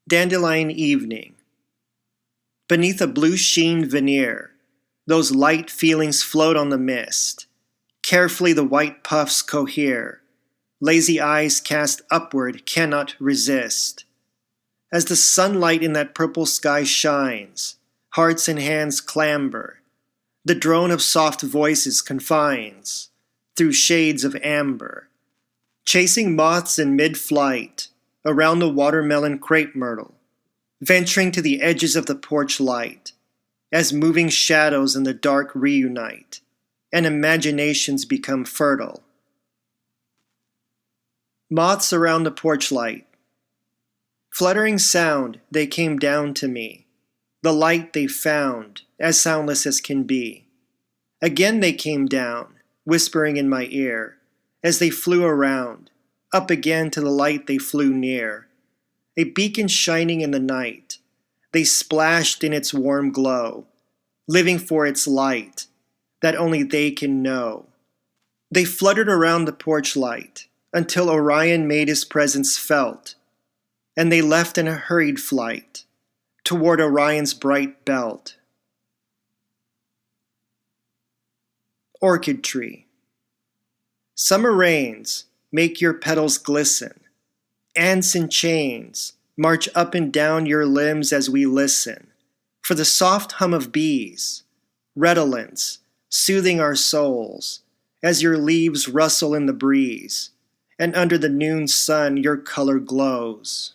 Dandelion Evening. Beneath a blue sheen veneer, those light feelings float on the mist. Carefully the white puffs cohere. Lazy eyes cast upward cannot resist. As the sunlight in that purple sky shines, hearts and hands clamber. The drone of soft voices confines through shades of amber. Chasing moths in mid-flight around the watermelon crepe myrtle, venturing to the edges of the porch light, as moving shadows in the dark reunite, and imaginations become fertile. Moths around the porch light. Fluttering sound, they came down to me. The light they found, as soundless as can be. Again they came down, whispering in my ear, as they flew around, up again to the light they flew near. A beacon shining in the night, they splashed in its warm glow, living for its light, that only they can know. They fluttered around the porch light, until Orion made his presence felt, and they left in a hurried flight, toward Orion's bright belt. Orchid tree. Summer rains make your petals glisten. Ants in chains march up and down your limbs as we listen for the soft hum of bees, redolence soothing our souls as your leaves rustle in the breeze, and under the noon sun your color glows.